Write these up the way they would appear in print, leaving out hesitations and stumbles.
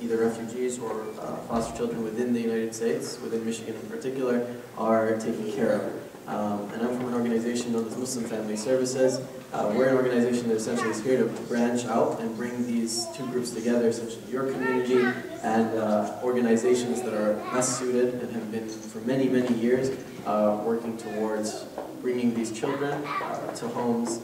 either refugees or foster children within the United States, within Michigan in particular, are taken care of. And I'm from an organization known as Muslim Family Services. We're an organization that essentially is here to branch out and bring these two groups together, such as your community and organizations that are best suited and have been for many, many years working towards bringing these children to homes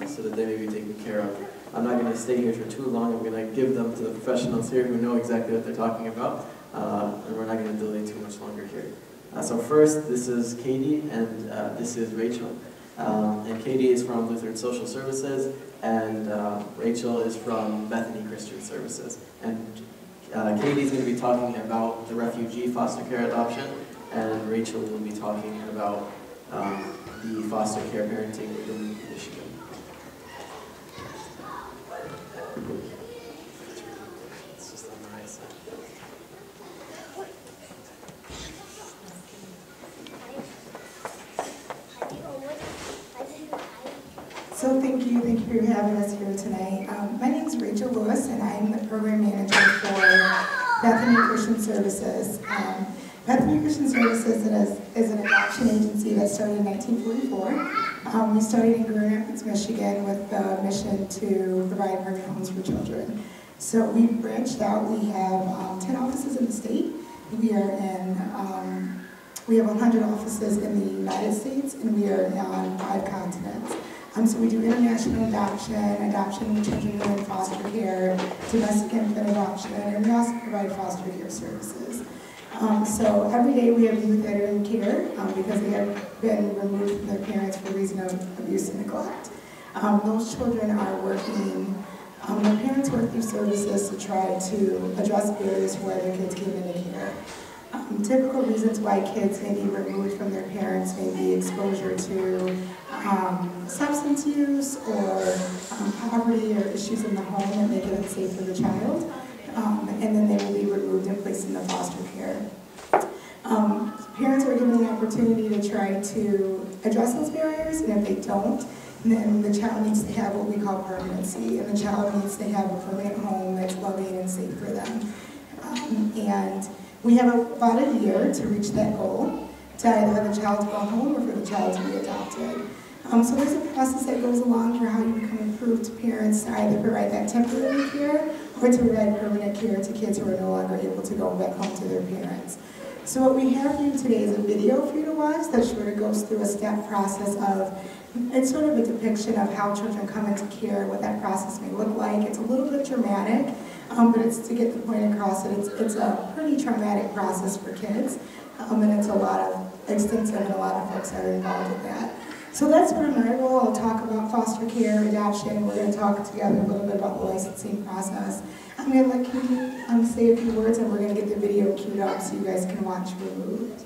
so that they may be taken care of. I'm not going to stay here for too long. I'm going to give them to the professionals here who know exactly what they're talking about, and we're not going to delay too much longer here. So first, this is Katie, and this is Rachel. And Katie is from Lutheran Social Services, and Rachel is from Bethany Christian Services. And Katie is going to be talking about the refugee foster care adoption, and Rachel will be talking about the foster care parenting within Michigan. It's just on the right side. So thank you for having us here tonight. My name is Rachel Lewis, and I'm the program manager for Bethany Christian Services. Bethany Christian Services is an adoption agency that started in 1944. We started in Grand Rapids, Michigan with the mission to provide permanent homes for children. So we've branched out. We have 10 offices in the state. We are in, we have 100 offices in the United States, and we are on 5 continents. So we do international adoption, adoption of children who are in foster care, domestic infant adoption, and we also provide foster care services. So every day we have youth that are in care because they have been removed from their parents for reason of abuse and neglect. Those children are working, their parents work through services to try to address barriers where their kids came into care. Typical reasons why kids may be removed from their parents may be exposure to substance use or poverty or issues in the home that make it unsafe for the child. And then they will be removed and placed into foster care. Parents are given the opportunity to try to address those barriers, and if they don't, then the child needs to have what we call permanency, and the child needs to have a permanent home that's loving and safe for them. And we have about a year to reach that goal, to either have the child go home or for the child to be adopted. So there's a process that goes along for how you become approved parents to either provide that temporary care or to provide permanent care to kids who are no longer able to go back home to their parents. So what we have for you today is a video for you to watch that sort of goes through a step process of, it's sort of a depiction of how children come into care, what that process may look like. It's a little bit dramatic, but it's to get the point across that it's a pretty traumatic process for kids, and it's a lot of extensive and a lot of folks that are involved with that. So that's sort of my role. I'll talk about foster care, adoption. We're going to talk together a little bit about the licensing process. I'm going to let Katie say a few words, and we're going to get the video queued up so you guys can watch Removed.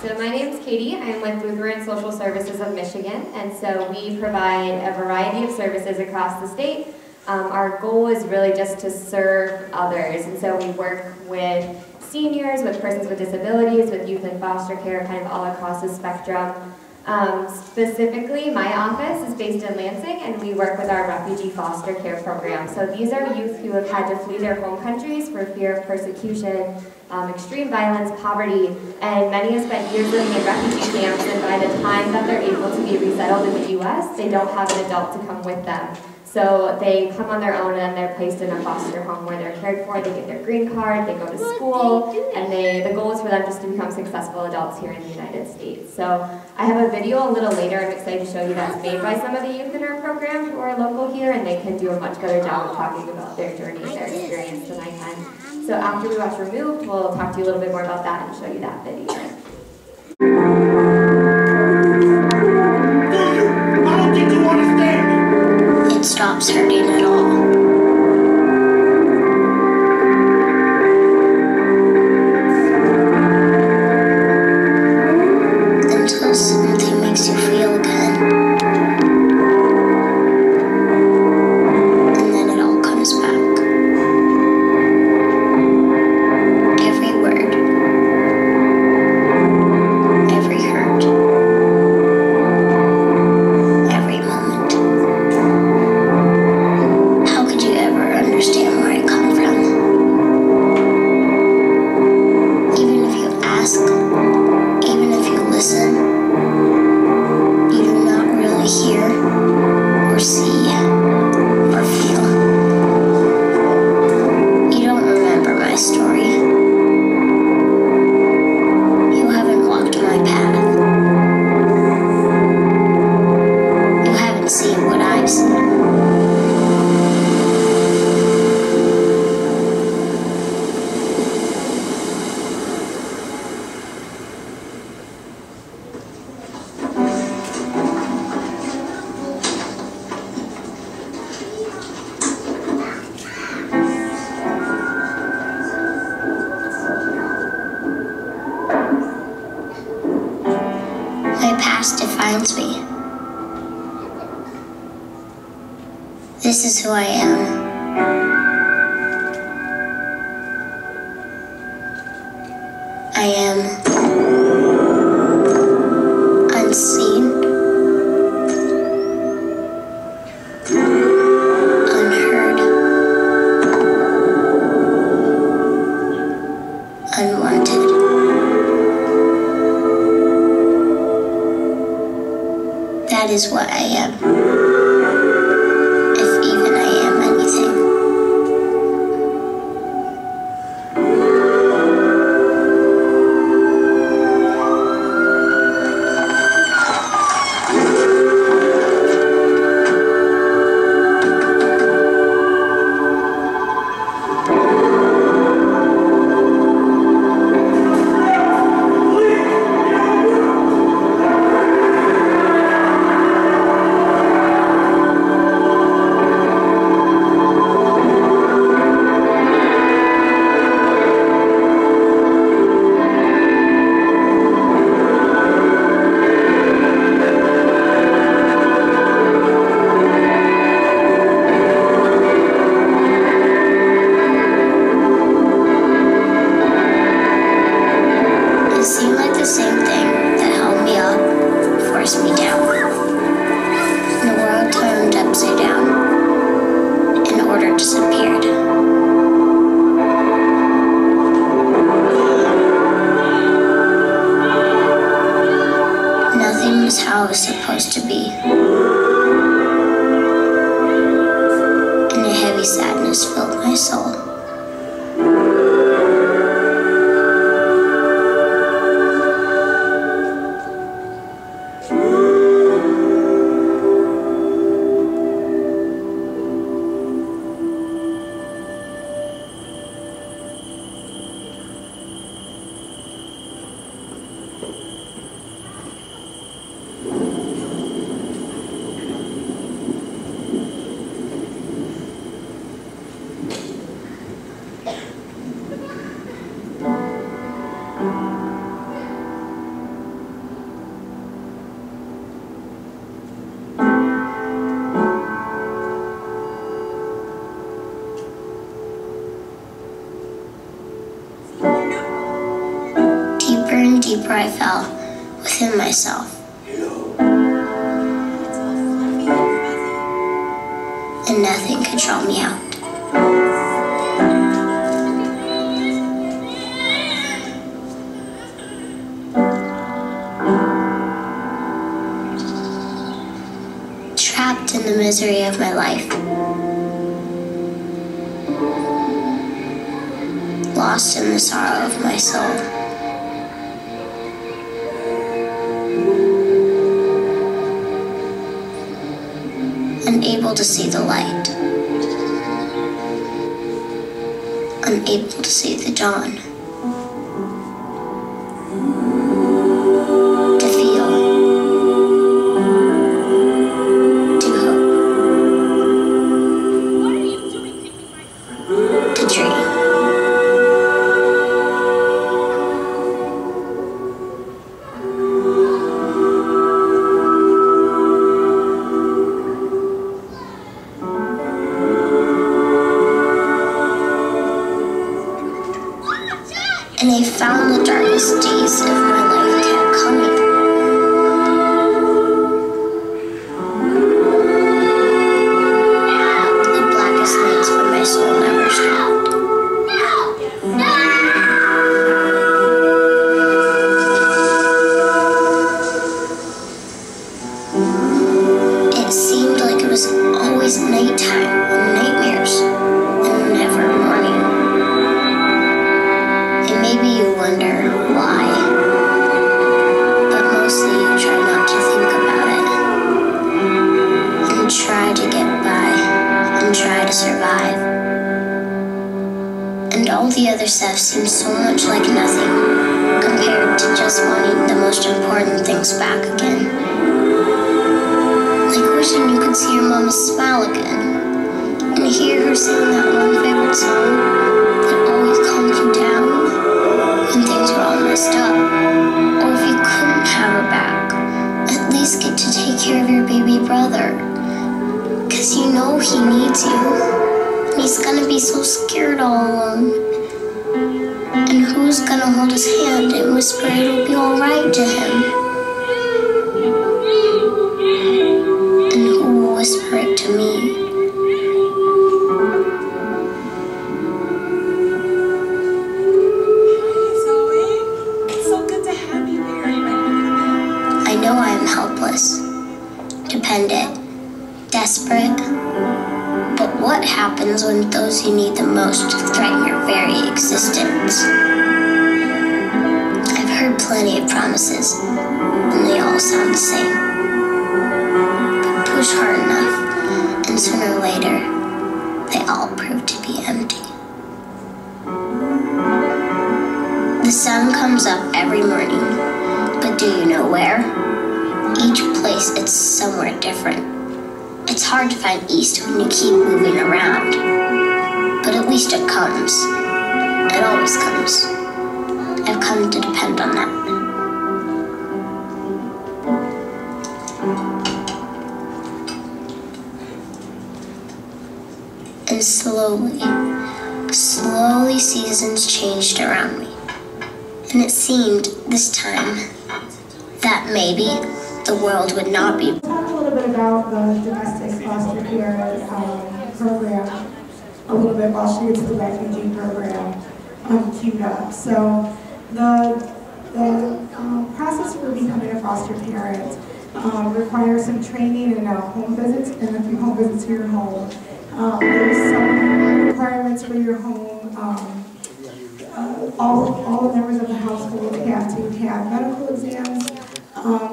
So my name is Katie. I'm with Lutheran Social Services of Michigan, and so we provide a variety of services across the state. Our goal is really just to serve others, and so we work with seniors, with persons with disabilities, with youth in foster care, kind of all across the spectrum. Specifically, my office is based in Lansing, and we work with our refugee foster care program. So these are youth who have had to flee their home countries for fear of persecution, extreme violence, poverty, and many have spent years living in refugee camps, and by the time that they're able to be resettled in the U.S., they don't have an adult to come with them. So they come on their own and they're placed in a foster home where they're cared for, they get their green card, they go to school, and the goal is for them just to become successful adults here in the United States. So I have a video a little later I'm excited to show you that's made by some of the youth in our program who are local here, and they can do a much better job of talking about their journey and their experience than I can. So after we watch Removed, we'll talk to you a little bit more about that and show you that video. I don't think you understand me. It stops hurting at all. Until something makes you feel good. And then it all comes back. Every word. Every defines me. This is who I am. I am unseen, unheard, unwanted. That is what I am, if even I am anything. Me down. The world turned upside down, and order disappeared. Nothing was how it was supposed to be, and a heavy sadness filled my soul. Deeper and deeper I fell within myself. And nothing could draw me out. Trapped in the misery of my life. Lost in the sorrow of my soul. Unable to see the light. Unable to see the dawn. To feel. To hope. To dream. And I found the darkest days of my life kept coming. The blackest nights when my soul never stopped. It seemed like it was always nighttime and nightmares and never morning. Maybe you wonder why, but mostly you try not to think about it, and try to get by, and try to survive. And all the other stuff seems so much like nothing, compared to just wanting the most important things back again. Like wishing you could see your mama smile again, and hear her sing that one favorite song that always calmed you down when things were all messed up. Or if you couldn't have her back, at least get to take care of your baby brother. 'Cause you know he needs you. And he's gonna be so scared all alone. And who's gonna hold his hand and whisper it'll be alright to him? And who will whisper it to me? I know I am helpless, dependent, desperate. But what happens when those you need the most threaten your very existence? I've heard plenty of promises, and they all sound the same. But push hard enough, and sooner or later, they all prove to be empty. The sun comes up every morning, but do you know where? Each place, it's somewhere different. It's hard to find east when you keep moving around. But at least it comes. It always comes. I've come to depend on that. And slowly seasons changed around me. And it seemed this time that maybe the world would not be. Talk a little bit about the domestic foster care program, a little bit while she gets the refugee program queued up. So the process for becoming a foster parent requires some training and home visits, and a few home visits to your home. There's some requirements for your home. All the members of the household have to have medical exams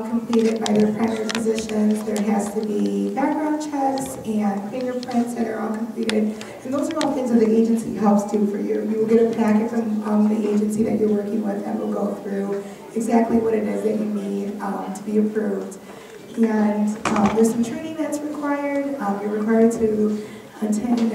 completed by their primary physicians. There has to be background checks and fingerprints that are all completed. And those are all things that the agency helps do for you. You will get a packet from the agency that you're working with that will go through exactly what it is that you need to be approved. And there's some training that's required. You're required to attend,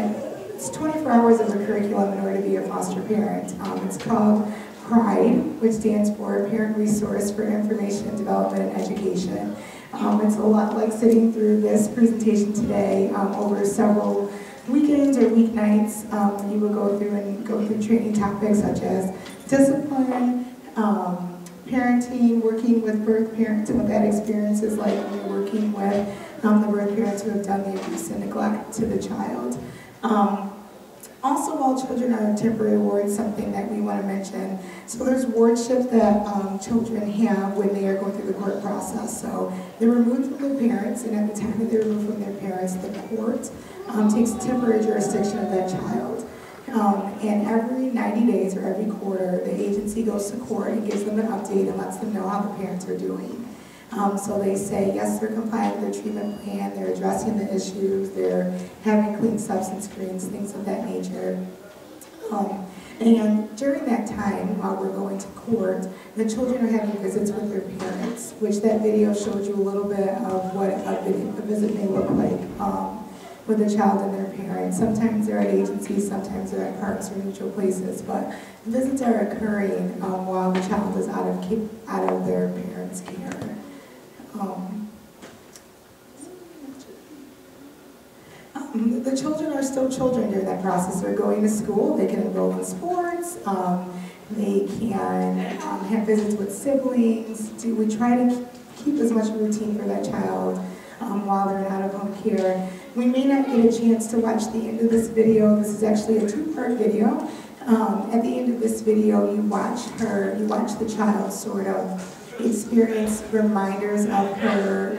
it's 24 hours of a curriculum in order to be a foster parent. It's called PRIDE, which stands for Parent Resource for Information, Development, and Education. It's a lot like sitting through this presentation today over several weekends or weeknights. You will go through training topics such as discipline, parenting, working with birth parents and what that experience is like when you're working with the birth parents who have done the abuse and neglect to the child. Also, while children are on temporary wards, something that we want to mention. So there's wardship that children have when they are going through the court process. So they're removed from their parents, and at the time that they're removed from their parents, the court takes temporary jurisdiction of that child. And every 90 days or every quarter, the agency goes to court and gives them an update and lets them know how the parents are doing. So they say, yes, they're complying with their treatment plan, they're addressing the issues, they're having clean substance screens, things of that nature. And during that time, while we're going to court, the children are having visits with their parents, which that video showed you a little bit of what a visit may look like with a child and their parents. Sometimes they're at agencies, sometimes they're at parks or neutral places, but visits are occurring while the child is out of their parents' care. The children are still children during that process. They're going to school, they can enroll in sports, they can have visits with siblings. We try to keep as much routine for that child while they're in out-of-home care. We may not get a chance to watch the end of this video. This is actually a two-part video. At the end of this video, you watch the child sort of experience reminders of her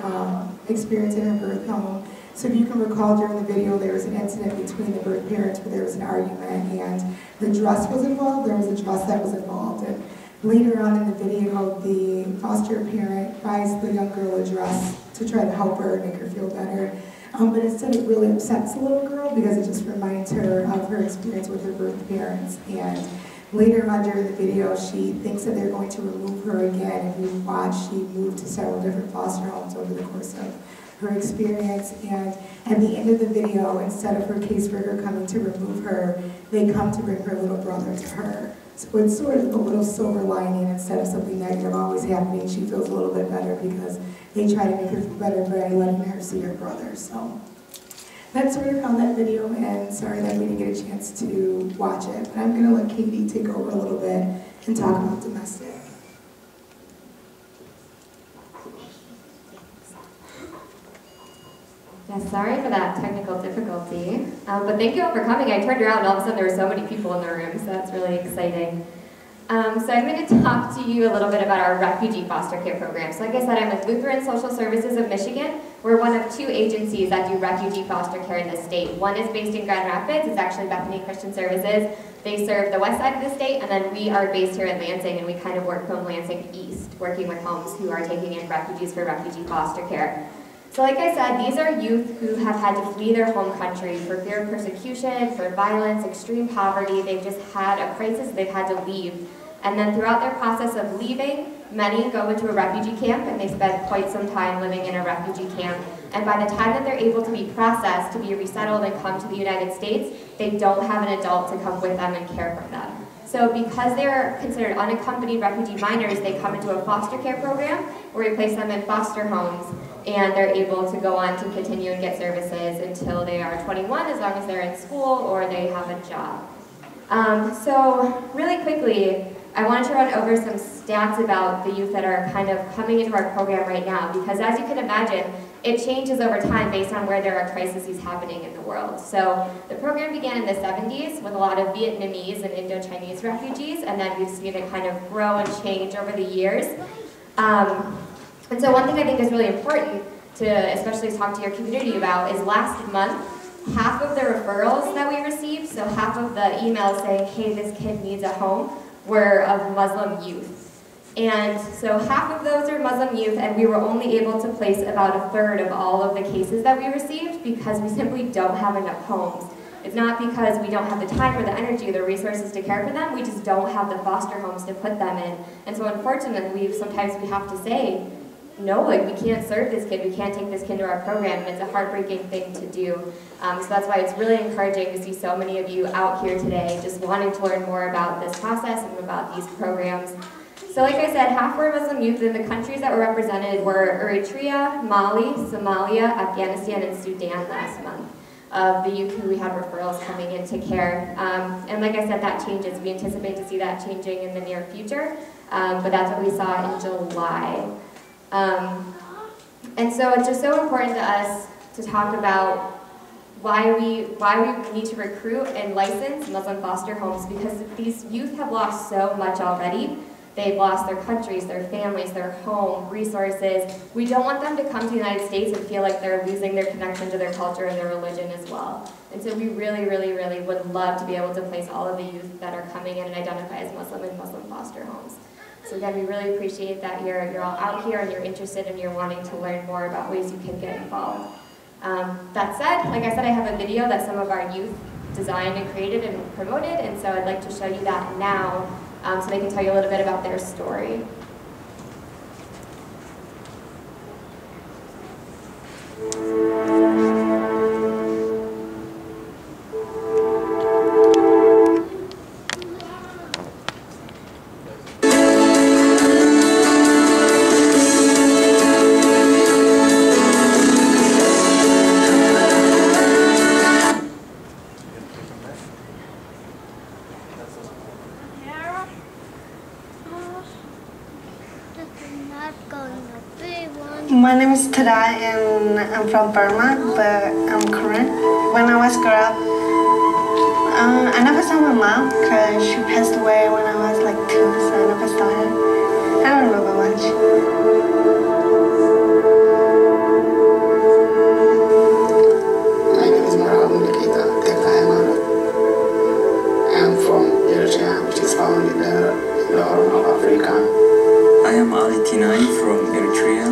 experience in her birth home. So if you can recall, during the video there was an incident between the birth parents where there was an argument and the dress was involved. There was a dress that was involved. And later on in the video, the foster parent buys the young girl a dress to try to help her and make her feel better. But instead it really upsets the little girl because it just reminds her of her experience with her birth parents. And later on during the video, she thinks that they're going to remove her again. If you watch, she moved to several different foster homes over the course of her experience. And at the end of the video, instead of her caseworker coming to remove her, they come to bring her little brother to her. So it's sort of a little silver lining. Instead of something negative always happening, she feels a little bit better because they try to make her feel better by letting her see her brother. So that's where I found that video, and sorry that we didn't get a chance to watch it. But I'm going to let Katie take over a little bit and talk about domestic. Yeah, sorry for that technical difficulty, but thank you all for coming. I turned around and all of a sudden there were so many people in the room, so that's really exciting. So I'm going to talk to you a little bit about our refugee foster care program. So like I said, I'm with Lutheran Social Services of Michigan. We're one of 2 agencies that do refugee foster care in the state. One is based in Grand Rapids. It's actually Bethany Christian Services. They serve the west side of the state, and then we are based here in Lansing, and we kind of work from Lansing east, working with homes who are taking in refugees for refugee foster care. So like I said, these are youth who have had to flee their home country for fear of persecution, for violence, extreme poverty. They've just had a crisis, they've had to leave. And then throughout their process of leaving, many go into a refugee camp and they spend quite some time living in a refugee camp. And by the time that they're able to be processed, to be resettled and come to the United States, they don't have an adult to come with them and care for them. So because they're considered unaccompanied refugee minors, they come into a foster care program where we place them in foster homes, and they're able to go on to continue and get services until they are 21, as long as they're in school or they have a job. So really quickly, I wanted to run over some stats about the youth that are kind of coming into our program right now, because as you can imagine, it changes over time based on where there are crises happening in the world. So the program began in the 70s with a lot of Vietnamese and Indo-Chinese refugees, and then we've seen it kind of grow and change over the years. And so one thing I think is really important to especially talk to your community about is last month, half of the referrals that we received, so half of the emails saying, hey, this kid needs a home, were of Muslim youth. And so half of those are Muslim youth, and we were only able to place about 1/3 of all of the cases that we received because we simply don't have enough homes. It's not because we don't have the time or the energy or the resources to care for them, we just don't have the foster homes to put them in. And so unfortunately, sometimes we have to say, no, like we can't serve this kid, we can't take this kid to our program, and it's a heartbreaking thing to do. So that's why it's really encouraging to see so many of you out here today just wanting to learn more about this process and about these programs. So like I said, half were Muslim youth, and the countries that were represented were Eritrea, Mali, Somalia, Afghanistan, and Sudan last month, of the youth who we had referrals coming into care. And like I said, that changes. We anticipate to see that changing in the near future, but that's what we saw in July. And so it's just so important to us to talk about why we need to recruit and license Muslim foster homes, because these youth have lost so much already. They've lost their countries, their families, their home, resources. We don't want them to come to the United States and feel like they're losing their connection to their culture and their religion as well. And so we really, really, really would love to be able to place all of the youth that are coming in and identify as Muslim in Muslim foster homes. So again, we really appreciate that you're all out here and you're interested and you're wanting to learn more about ways you can get involved. That said, like I said, I have a video that some of our youth designed and created and promoted, and so I'd like to show you that now so they can tell you a little bit about their story. My name is Tada and I'm from Burma, but I'm Korean. When I was growing up, I never saw my mom because she passed away when I was like 2, so I never saw her. I don't remember much. My name is Marhaba Nikita Tekayamana. I am from Eritrea, which is found in the Horn of Africa. I am Ali Tinai from Eritrea.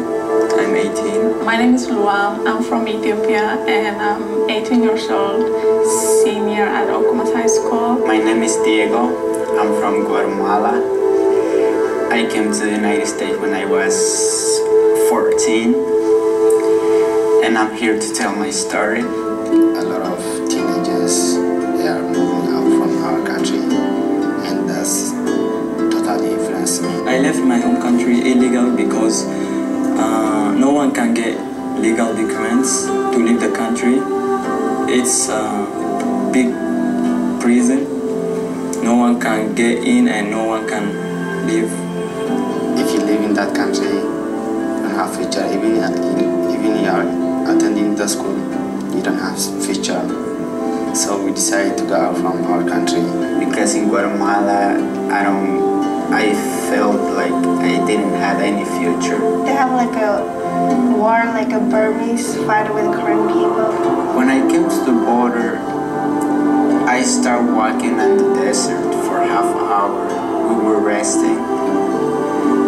I'm 18. My name is Luam. I'm from Ethiopia and I'm 18 years old, senior at Okumas High School. My name is Diego. I'm from Guatemala. I came to the United States when I was 14, and I'm here to tell my story. A lot of teenagers, they are moving out from our country, and that's totally influenced me. I left my home country illegal because no one can get legal documents to leave the country. It's a big prison. No one can get in and no one can leave. If you live in that country, you don't have future. Even you are attending the school, you don't have future. So we decided to go out from our country. Because in Guatemala, I felt like I didn't have any future. They have like a war, like a Burmese fight with Korean people. When I came to the border, I started walking in the desert for half an hour. We were resting.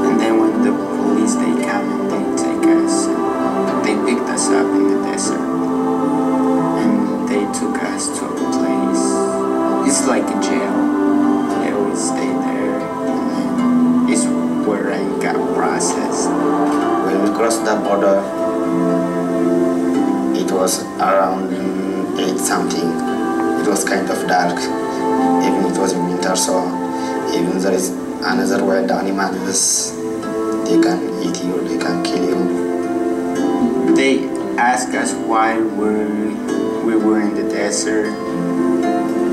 And then when the police, they come and they take us, they picked us up in the desert. And they took us to a place. It's like a jail. I always stay there. And then it's where I got processed. When we crossed the border, it was around 8 something. It was kind of dark. Even it was winter, so even there is another wild animals, they can eat you, they can kill you. They asked us why we were in the desert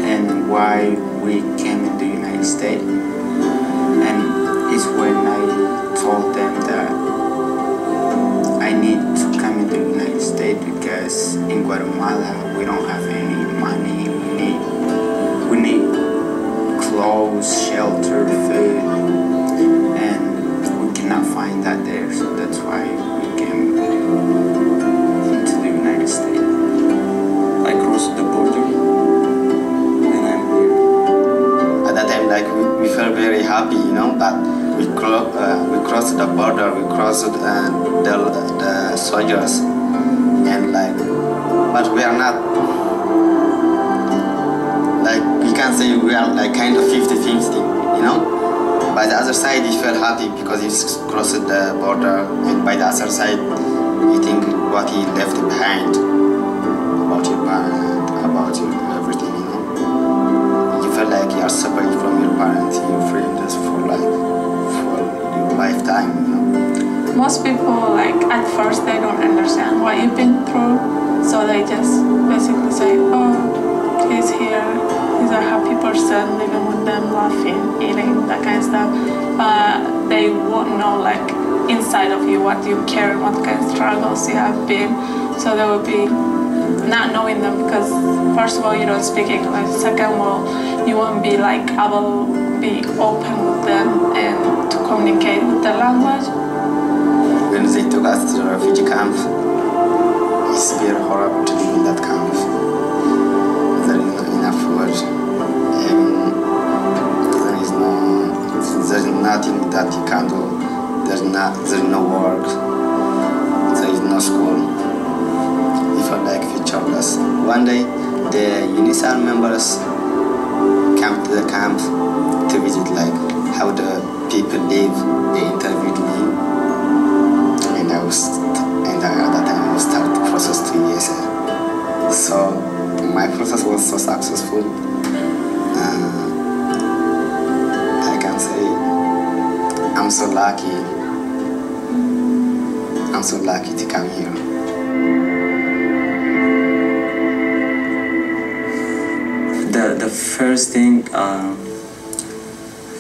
and why we came in the United States. And it's when I told them that I need to come in the United States because in Guatemala we don't have any money. We need clothes, shelter, food, and we cannot find that there. So that's why we came into the United States. I crossed the border and I'm here. At that time, like we felt very happy, you know, but we crossed the border, we crossed the soldiers, and like, but we are not, like, we can say we are like kind of 50-50, you know. By the other side, you feel happy because you crossed the border, and by the other side, you think what he left behind, about your parents, about your everything, you know. You feel like you are separate from your parents, your friends for your lifetime, you know. Most people, like, at first they don't understand what you've been through, so they just basically say, oh, he's here, he's a happy person, living with them, laughing, eating, that kind of stuff. But they won't know, like, inside of you what you carry, what kind of struggles you have been. So they will be not knowing them because, first of all, you don't speak English. Second of all, you won't be, like, able to be open with them and to communicate with the language. When they took us to the refugee camp, it's very horrible to live in that camp. There is not enough food, and there is nothing that you can do. There is no work, there is no school. You feel like futureless. One day, the UNICEF members came to the camp to visit, like, how the people live. They interviewed me, and at that time I was starting the process to USA. So my process was so successful. I can say I'm so lucky. I'm so lucky to come here. The first thing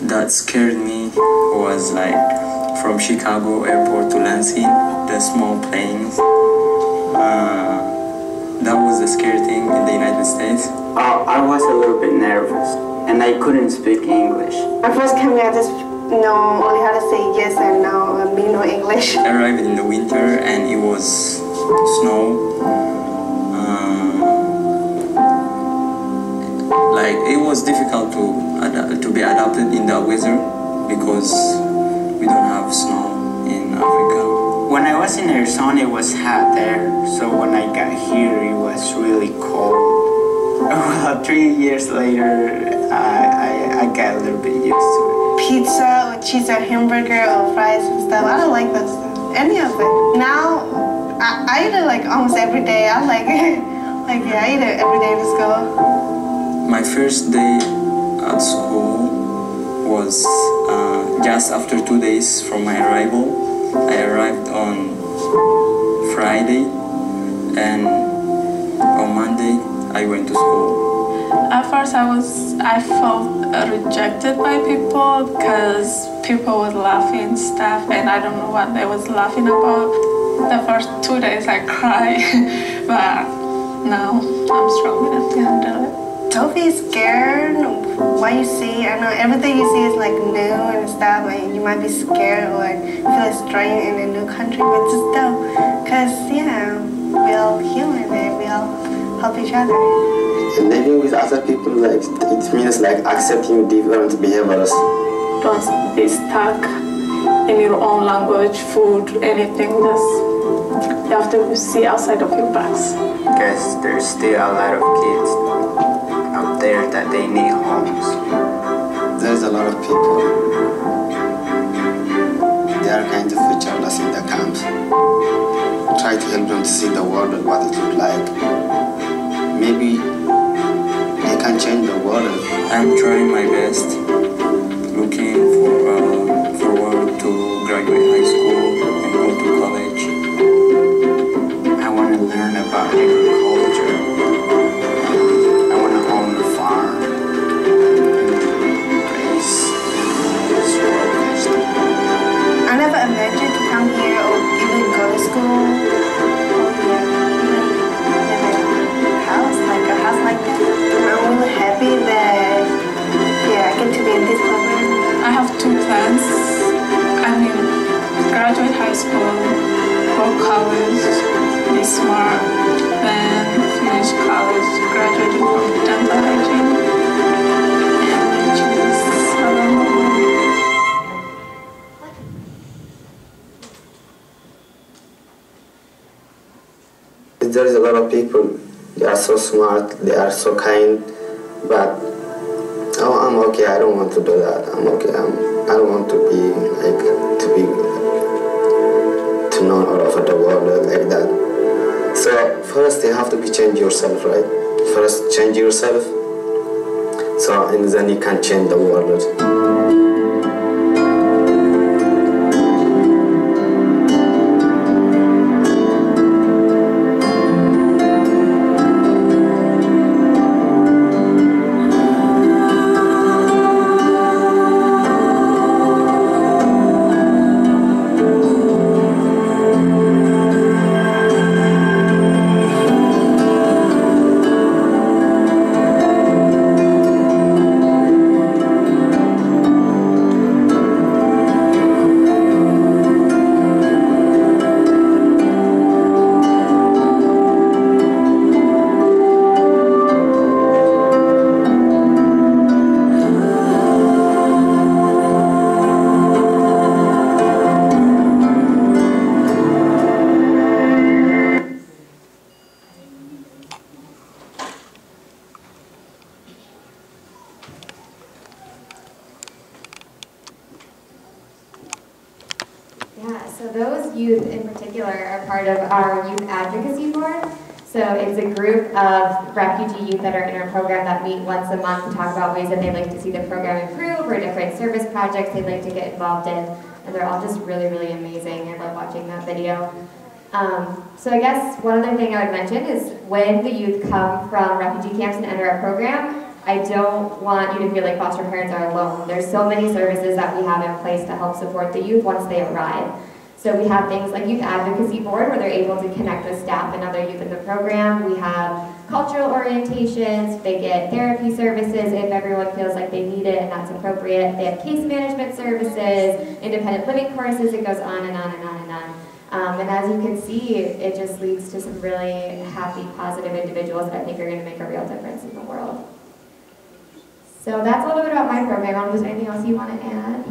that scared me was, like, from Chicago airport to Lansing, the small planes. That was the scary thing in the United States. I was a little bit nervous and I couldn't speak English. I first came here, I just know only how to say yes and no, and me no English. I arrived in the winter and it was snow. Like, it was difficult to be adapted in the weather because we don't have snow in Africa. When I was in Arizona, it was hot there, so when I got here, it was really cold. Well, 3 years later, I got a little bit used to it. Pizza or cheese or hamburger or fries and stuff, I don't like that stuff, any of it. Now, I eat it like almost every day. I like it. Like, yeah, I eat it every day in school. My first day at school was just after 2 days from my arrival. I arrived on Friday, and on Monday I went to school. At first I felt rejected by people because people were laughing and stuff, and I don't know what they was laughing about. The first 2 days I cried, but now I'm strong enough to handle it. Don't be scared what you see. I know everything you see is like new and stuff, and you might be scared or feel strange in a new country, but just don't. Because, yeah, we're all human and we all help each other. Living with other people, like, it means like accepting different behaviors. Don't be stuck in your own language, food, anything. You have to see outside of your box. Because there's still a lot of kids out there that they need homes. There's a lot of people. They are kind of futureless in the camps. Try to help them to see the world and what it looks like. Maybe they can change the world. I'm trying my best, looking forward to graduate high school and go to college. I want to learn about agriculture. I want to own a farm. I never imagined to come here or even go to school. A house like that. I'm really happy that I get to be in this program. I have 2 plans. Graduate high school, go college, be smart, then finish college, graduating from dental hygiene, and choose There is a lot of people. They are so smart, they are so kind, but I'm okay. I don't want to do that. I'm okay. I don't want to be to know all over the world like that. So first you have to be change yourself, right? First change yourself. So and then you can change the world. So those youth in particular are part of our Youth Advocacy Board. So it's a group of refugee youth that are in our program that meet once a month to talk about ways that they'd like to see the program improve or different service projects they'd like to get involved in. And they're all just really, really amazing. I love watching that video. So I guess one other thing I would mention is when the youth come from refugee camps and enter our program, I don't want you to feel like foster parents are alone. There's so many services that we have in place to help support the youth once they arrive. So we have things like Youth Advocacy Board, where they're able to connect with staff and other youth in the program. We have cultural orientations, they get therapy services if everyone feels like they need it and that's appropriate. They have case management services, independent living courses, it goes on and on and on and on. And as you can see, it just leads to some really happy, positive individuals that I think are going to make a real difference in the world. So that's a little bit about my program. I don't know if there's anything else you want to add?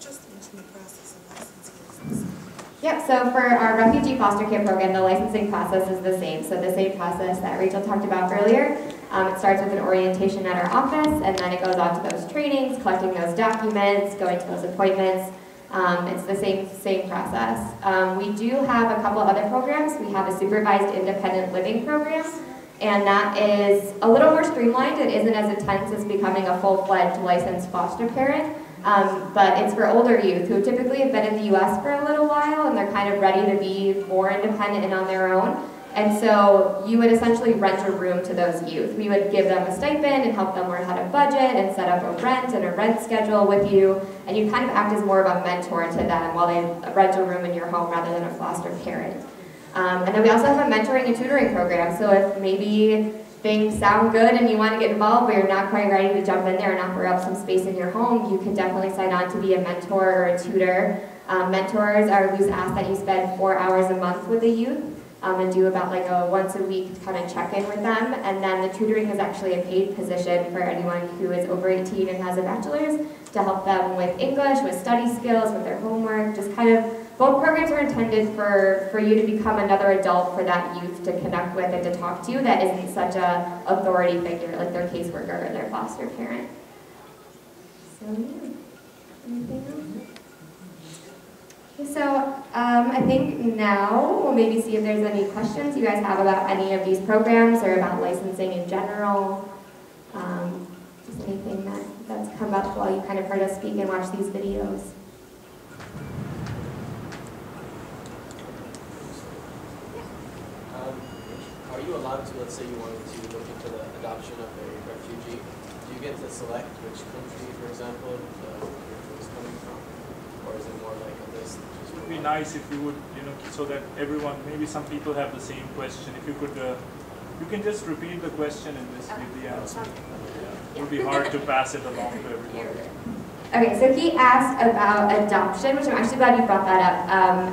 Just mention the process of licensing. Yep, so for our refugee foster care program, the licensing process is the same. So the same process that Rachel talked about earlier. It starts with an orientation at our office, and then it goes on to those trainings, collecting those documents, going to those appointments. It's the same process. We do have a couple other programs. We have a supervised independent living program, and that is a little more streamlined. It isn't as intense as becoming a full-fledged licensed foster parent. but it's for older youth who typically have been in the U.S. for a little while and they're kind of ready to be more independent and on their own. And so you would essentially rent a room to those youth. We would give them a stipend and help them learn how to budget and set up a rent and a rent schedule with you, and you kind of act as more of a mentor to them while they rent a room in your home rather than a foster parent. And then we also have a mentoring and tutoring program, so if maybe things sound good and you want to get involved but you're not quite ready to jump in there and offer up some space in your home, you can definitely sign on to be a mentor or a tutor. Mentors are loose ask that you spend 4 hours a month with the youth. And do about like a once a week kind of check-in with them. And then the tutoring is actually a paid position for anyone who is over 18 and has a bachelor's to help them with English, with study skills, with their homework, just kind of, both programs are intended for you to become another adult for that youth to connect with and to talk to that isn't such a authority figure like their caseworker or their foster parent. So yeah, anything else? So I think now we'll maybe see if there's any questions you guys have about any of these programs or about licensing in general. Just anything that's come up while you kind of heard us speak and watch these videos. Are you allowed to, let's say you wanted to look into the adoption of a refugee, do you get to select which country, for example, the refugee is coming from? Or is it more like a list? It would be nice if you would, so that everyone, maybe some people have the same question. If you could, you can just repeat the question and just give the answer. Yeah. It would be hard to pass it along to everyone. Okay, so he asked about adoption, which I'm actually glad you brought that up.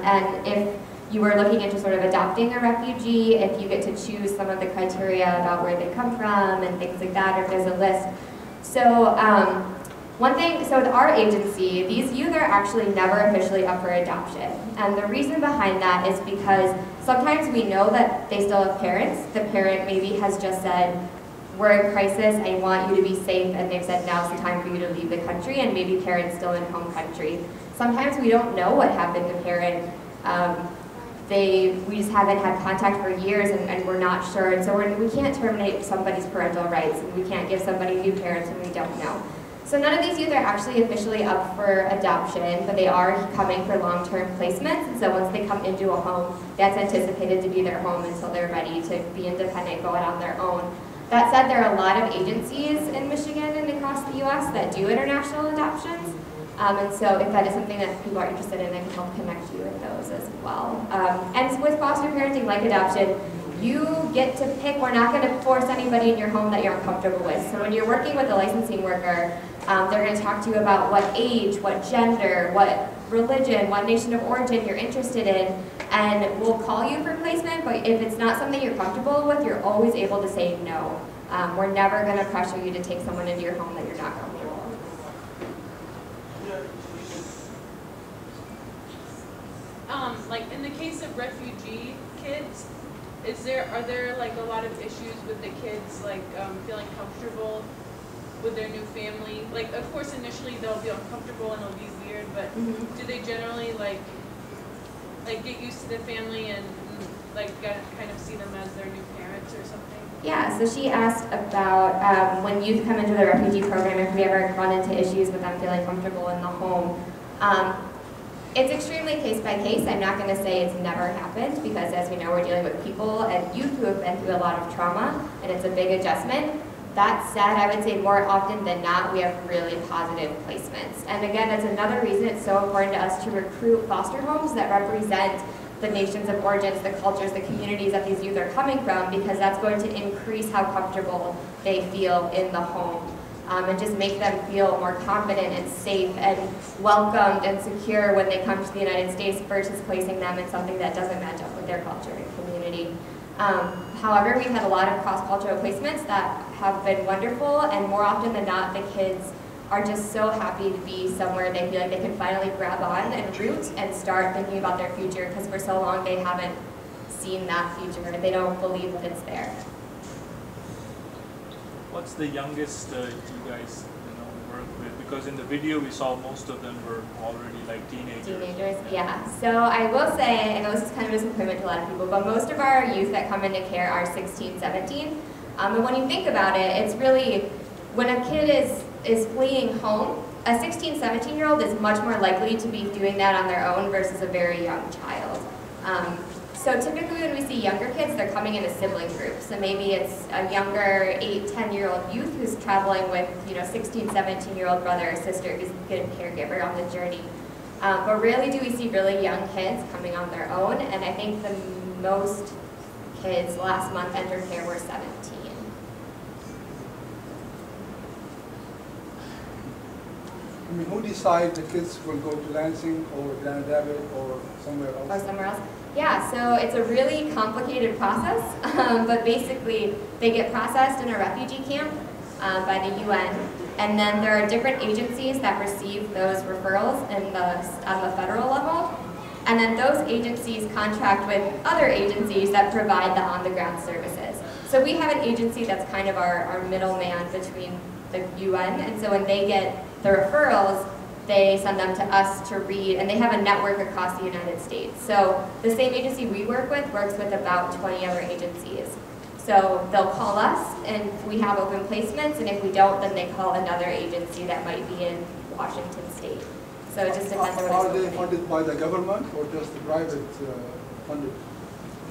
And if you were looking into sort of adopting a refugee, if you get to choose some of the criteria about where they come from and things like that, or if there's a list. So one thing, so with our agency, these youth are actually never officially up for adoption. And the reason behind that is because sometimes we know that they still have parents. The parent maybe has just said, we're in crisis, I want you to be safe, and they've said now's the time for you to leave the country, and maybe parent's still in home country. Sometimes we don't know what happened to parent. We just haven't had contact for years and we're not sure, and so we can't terminate somebody's parental rights, and we can't give somebody new parents when we don't know. So none of these youth are actually officially up for adoption, but they are coming for long-term placements, and so once they come into a home, that's anticipated to be their home until they're ready to be independent, go out on their own. That said, there are a lot of agencies in Michigan and across the U.S. that do international adoptions. And so if that is something that people are interested in, I can help connect you with those as well. And with foster parenting, like adoption, you get to pick. We're not going to force anybody in your home that you're uncomfortable with. So when you're working with a licensing worker, they're going to talk to you about what age, what gender, what religion, what nation of origin you're interested in, and we'll call you for placement, but if it's not something you're comfortable with, you're always able to say no. We're never going to pressure you to take someone into your home that you're not comfortable with. Like in the case of refugee kids, are there like a lot of issues with the kids like feeling comfortable with their new family? Like, of course, initially they'll be uncomfortable and it'll be weird, but do they generally like get used to the family and like kind of see them as their new parents or something? Yeah, so she asked about when youth come into the refugee program, if we ever run into issues with them feeling comfortable in the home. It's extremely case by case. I'm not going to say it's never happened because, as we know, we're dealing with people and youth who have been through a lot of trauma, and it's a big adjustment. That said, I would say more often than not, we have really positive placements. And again, that's another reason it's so important to us to recruit foster homes that represent the nations of origins, the cultures, the communities that these youth are coming from, because that's going to increase how comfortable they feel in the home. And just make them feel more confident and safe and welcomed and secure when they come to the United States versus placing them in something that doesn't match up with their culture and community. However, we've had a lot of cross-cultural placements that have been wonderful, and more often than not, the kids are just so happy to be somewhere they feel like they can finally grab on and root and start thinking about their future, because for so long they haven't seen that future. They don't believe that it's there. What's the youngest you guys work with? Because in the video we saw most of them were already like teenagers. Teenagers, yeah. So I will say, I know this is kind of a disappointment to a lot of people, but most of our youth that come into care are 16, 17. And when you think about it, it's really, when a kid is fleeing home, a 16, 17-year-old is much more likely to be doing that on their own versus a very young child. So typically when we see younger kids, they're coming in a sibling group. So maybe it's a younger 8, 10-year-old youth who's traveling with 16, 17-year-old brother or sister who's a good caregiver on the journey. But rarely do we see really young kids coming on their own, and I think the most kids last month entered care were 17. I mean, who decides the kids will go to Lansing or Grand Rapids or somewhere else? Or somewhere else? Yeah, so it's a really complicated process, but basically they get processed in a refugee camp by the UN, and then there are different agencies that receive those referrals on the federal level, and then those agencies contract with other agencies that provide the on-the-ground services. So we have an agency that's kind of our middleman between the UN, and so when they get the referrals, they send them to us to read, and they have a network across the United States. So the same agency we work with works with about 20 other agencies. So they'll call us, and we have open placements, and if we don't, then they call another agency that might be in Washington State. So it just depends on what Are they funded by the government or just the private funded?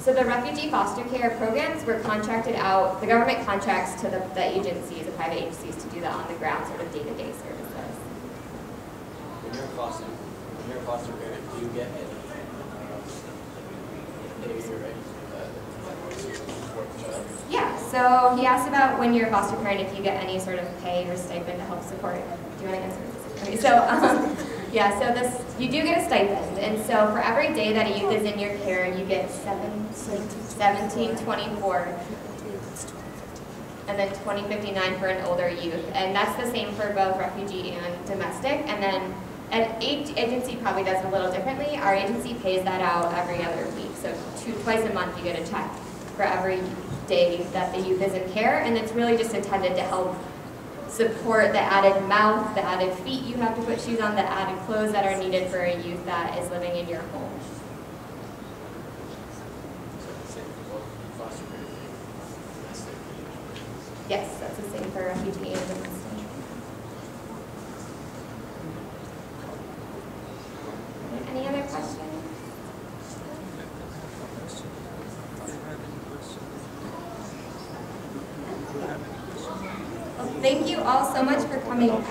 So the refugee foster care programs were contracted out, the government contracts to the agencies, the private agencies, to do the on-the-ground sort of day-to-day services. When you're a foster parent, do you get any support the child? Yeah, so he asked about when you're a foster parent if you get any sort of pay or stipend to help support. Do you want to answer this? Okay, so yeah, so you do get a stipend, and so for every day that a youth is in your care, you get 17, 24, and then 20.59 for an older youth, and that's the same for both refugee and domestic. And then each agency probably does it a little differently. Our agency pays that out every other week, so twice a month you get a check for every day that the youth is in care, and it's really just intended to help support the added mouth, the added feet you have to put shoes on, the added clothes that are needed for a youth that is living in your home. Yes, that's the same for refugee and domestic. Any other questions? Well, thank you all so much for coming.